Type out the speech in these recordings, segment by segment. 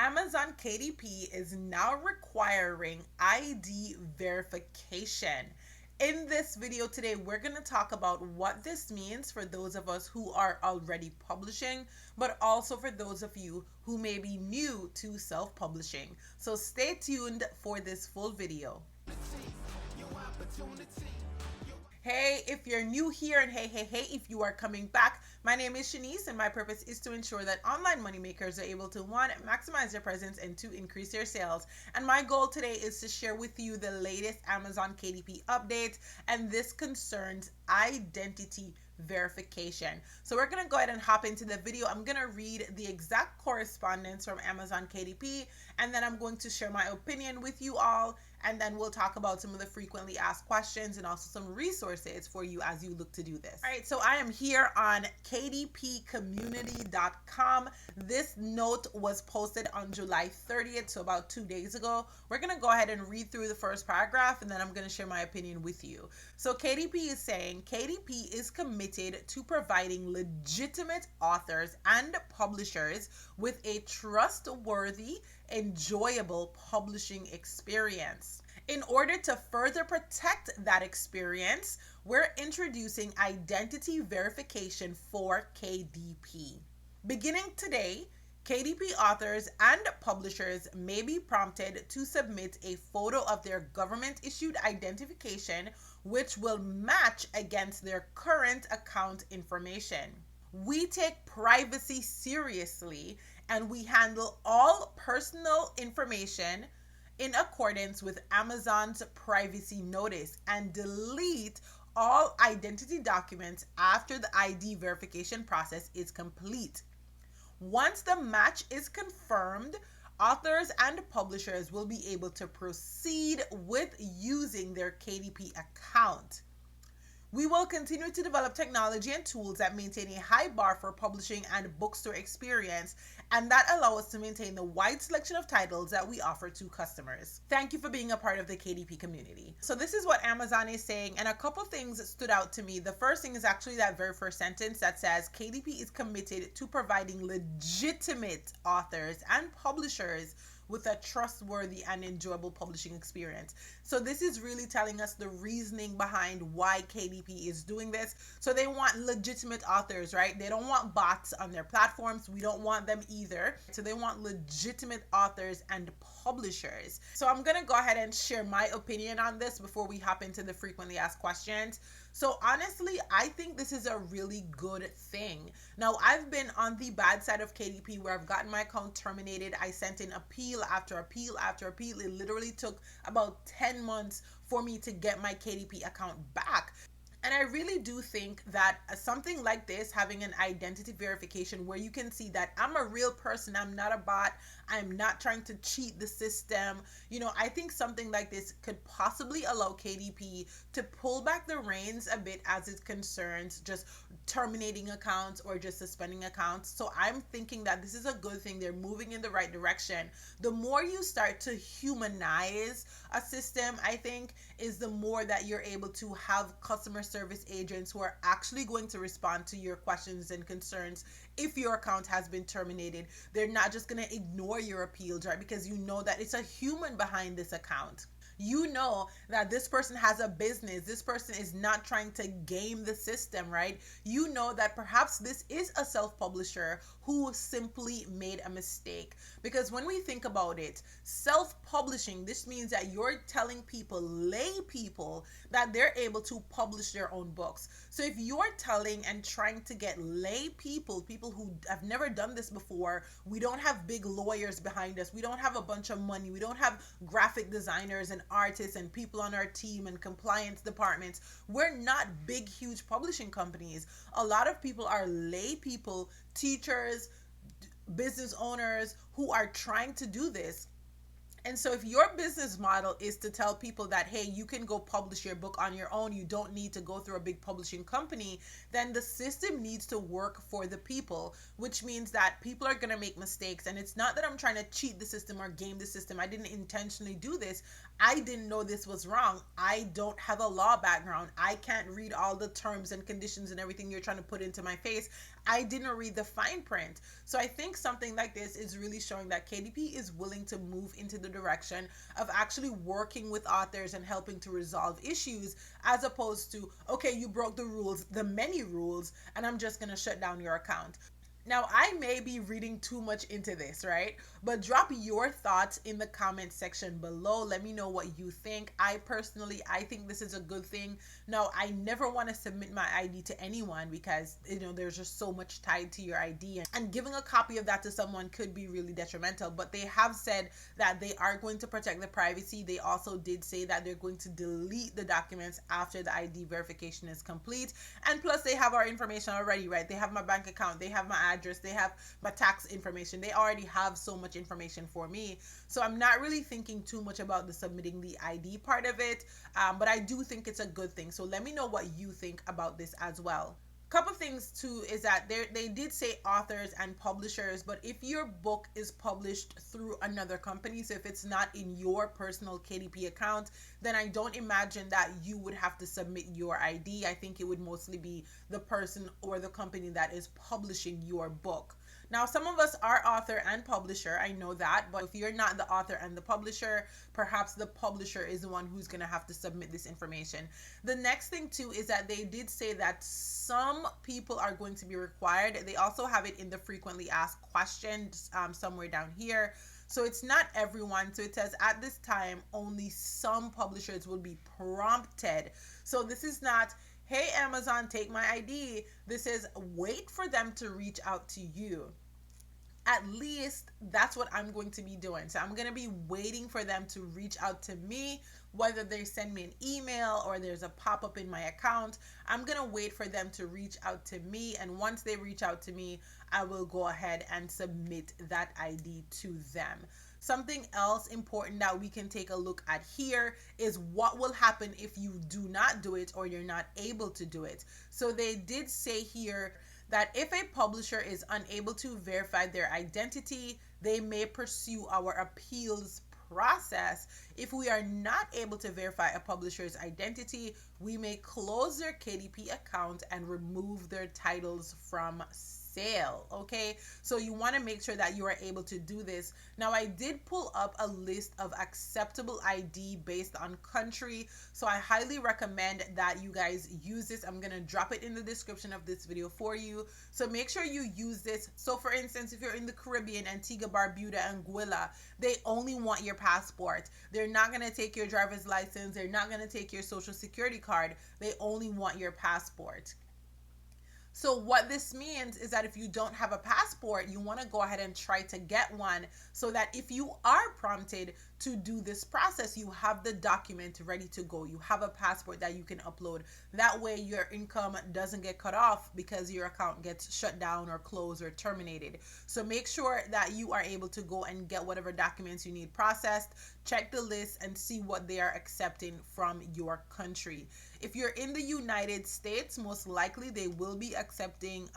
Amazon KDP is now requiring ID verification. In this video today, we're going to talk about what this means for those of us who are already publishing, but also for those of you who may be new to self-publishing. So stay tuned for this full video. Hey, if you're new here, and hey, if you are coming back, my name is Shanice, and my purpose is to ensure that online moneymakers are able to, one, maximize their presence, and two, increase their sales. And my goal today is to share with you the latest Amazon KDP updates, and this concerns identity verification. So we're going to go ahead and hop into the video. I'm going to read the exact correspondence from Amazon KDP, and then I'm going to share my opinion with you all, and then we'll talk about some of the frequently asked questions and also some resources for you as you look to do this. All right, so I am here on kdpcommunity.com. This note was posted on July 30th, so about 2 days ago. We're going to go ahead and read through the first paragraph, and then I'm going to share my opinion with you. So KDP is saying, KDP is committed to providing legitimate authors and publishers with a trustworthy, enjoyable publishing experience. In order to further protect that experience, we're introducing identity verification for KDP. Beginning today, KDP authors and publishers may be prompted to submit a photo of their government-issued identification, which will match against their current account information. We take privacy seriously, and we handle all personal information in accordance with Amazon's privacy notice and delete all identity documents after the ID verification process is complete. Once the match is confirmed, authors and publishers will be able to proceed with using their KDP account. We will continue to develop technology and tools that maintain a high bar for publishing and bookstore experience, and that allow us to maintain the wide selection of titles that we offer to customers. Thank you for being a part of the KDP community. So this is what Amazon is saying, and a couple things stood out to me. The first thing is actually that very first sentence that says KDP is committed to providing legitimate authors and publishers with a trustworthy and enjoyable publishing experience. So this is really telling us the reasoning behind why KDP is doing this. So they want legitimate authors, right? They don't want bots on their platforms. We don't want them either. So they want legitimate authors and publishers. So I'm going to go ahead and share my opinion on this before we hop into the frequently asked questions. So honestly, I think this is a really good thing. Now, I've been on the bad side of KDP where I've gotten my account terminated. I sent in appeal after appeal after appeal. It literally took about 10 months for me to get my KDP account back. And I really do think that something like this, having an identity verification where you can see that I'm a real person, I'm not a bot, I'm not trying to cheat the system, I think something like this could possibly allow KDP to pull back the reins a bit as it concerns just terminating accounts or just suspending accounts. So I'm thinking that this is a good thing. They're moving in the right direction. The more you start to humanize a system, I think, is the more that you're able to have customer service agents who are actually going to respond to your questions and concerns if your account has been terminated. They're not just going to ignore your appeals, right? Because you know that it's a human behind this account. You know that this person has a business. This person is not trying to game the system, right? You know that perhaps this is a self-publisher who simply made a mistake. Because when we think about it, self-publishing, this means that you're telling people, lay people, that they're able to publish their own books. So if you're telling and trying to get lay people who have never done this before, we don't have big lawyers behind us, we don't have a bunch of money, we don't have graphic designers and artists and people on our team and compliance departments. We're not big, huge publishing companies. A lot of people are lay people, teachers, business owners who are trying to do this. And so if your business model is to tell people that, hey, you can go publish your book on your own, you don't need to go through a big publishing company, then the system needs to work for the people, which means that people are going to make mistakes. And it's not that I'm trying to cheat the system or game the system. I didn't intentionally do this. I didn't know this was wrong. I don't have a law background. I can't read all the terms and conditions and everything you're trying to put into my face. I didn't read the fine print. So I think something like this is really showing that KDP is willing to move into the direction of actually working with authors and helping to resolve issues, as opposed to, okay, you broke the rules, the many rules, and I'm just going to shut down your account. Now, I may be reading too much into this, right? But drop your thoughts in the comment section below. Let me know what you think. I think this is a good thing. Now, I never want to submit my ID to anyone because, there's just so much tied to your ID. And giving a copy of that to someone could be really detrimental. But they have said that they are going to protect the privacy. They also did say that they're going to delete the documents after the ID verification is complete. And plus, they have our information already, right? They have my bank account. They have my address, they have my tax information, they already have so much information for me. So I'm not really thinking too much about the submitting the ID part of it, but I do think it's a good thing. So let me know what you think about this as well. Couple things too is that they did say authors and publishers, but if your book is published through another company, so if it's not in your personal KDP account, then I don't imagine that you would have to submit your ID. I think it would mostly be the person or the company that is publishing your book. Now, some of us are author and publisher, I know that, but if you're not the author and the publisher, perhaps the publisher is the one who's going to have to submit this information. The next thing too is that they did say that some people are going to be required. They also have it in the frequently asked questions somewhere down here. So it's not everyone. So it says at this time, only some publishers will be prompted. So this is not, hey, Amazon, take my ID. This is wait for them to reach out to you. At least that's what I'm going to be doing. So I'm going to be waiting for them to reach out to me, whether they send me an email or there's a pop-up in my account. I'm going to wait for them to reach out to me. And once they reach out to me, I will go ahead and submit that ID to them. Something else important that we can take a look at here is what will happen if you do not do it or you're not able to do it. So they did say here that if a publisher is unable to verify their identity, they may pursue our appeals process. If we are not able to verify a publisher's identity, we may close their KDP account and remove their titles from sale. Okay, so you want to make sure that you are able to do this. Now, I did pull up a list of acceptable ID based on country, so I highly recommend that you guys use this. I'm gonna drop it in the description of this video for you, so make sure you use this. So for instance, if you're in the Caribbean, Antigua, Barbuda, and Anguilla, they only want your passport. They're not gonna take your driver's license, they're not gonna take your social security card, they only want your passport. So what this means is that if you don't have a passport, you want to go ahead and try to get one, so that if you are prompted to do this process, you have the document ready to go. You have a passport that you can upload. That way your income doesn't get cut off because your account gets shut down or closed or terminated. So make sure that you are able to go and get whatever documents you need processed. Check the list and see what they are accepting from your country. If you're in the United States, most likely they will be accepting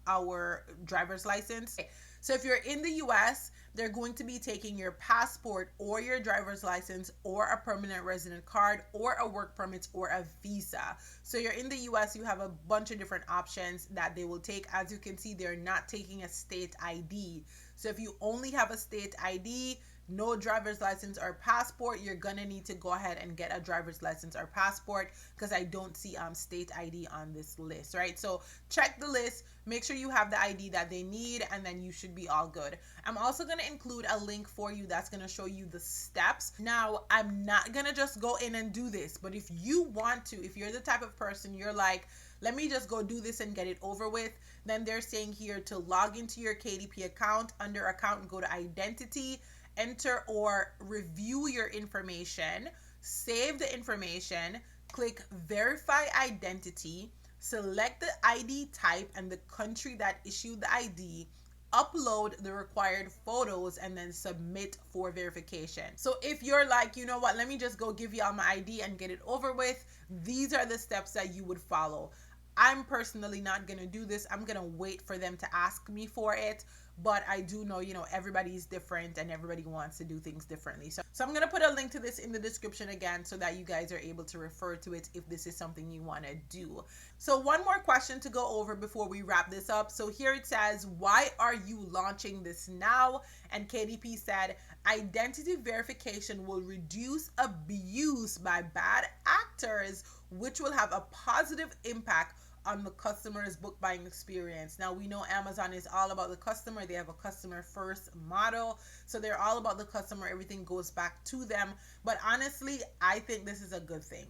our driver's license. So if you're in the US, they're going to be taking your passport or your driver's license or a permanent resident card or a work permit or a visa. So you're in the US, you have a bunch of different options that they will take. As you can see, they're not taking a state ID. So if you only have a state ID, no driver's license or passport, you're gonna need to go ahead and get a driver's license or passport, because I don't see state ID on this list, right? So check the list, make sure you have the ID that they need, and then you should be all good. I'm also gonna include a link for you that's gonna show you the steps. Now, I'm not gonna just go in and do this, but if you want to, if you're the type of person you're like, let me just go do this and get it over with, then they're saying here to log into your KDP account. Under account, go to identity, enter or review your information, save the information, click verify identity, select the ID type and the country that issued the ID, upload the required photos, and then submit for verification. So if you're like, you know what, let me just go give y'all my ID and get it over with, these are the steps that you would follow. I'm personally not going to do this. I'm going to wait for them to ask me for it. but I do know, everybody's different and everybody wants to do things differently. So I'm going to put a link to this in the description again so that you guys are able to refer to it if this is something you want to do. So one more question to go over before we wrap this up. So here it says, why are you launching this now? And KDP said, identity verification will reduce abuse by bad actors, which will have a positive impact on the customer's book buying experience. Now we know Amazon is all about the customer. They have a customer first model. So they're all about the customer. Everything goes back to them. But honestly, I think this is a good thing.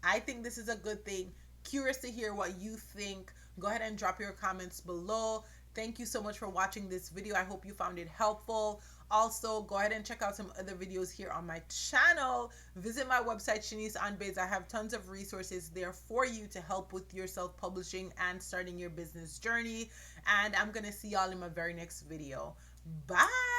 I think this is a good thing. Curious to hear what you think. Go ahead and drop your comments below. Thank you so much for watching this video. I hope you found it helpful. Also, go ahead and check out some other videos here on my channel. Visit my website, Shanice on Biz. I have tons of resources there for you to help with your self-publishing and starting your business journey. And I'm going to see y'all in my very next video. Bye!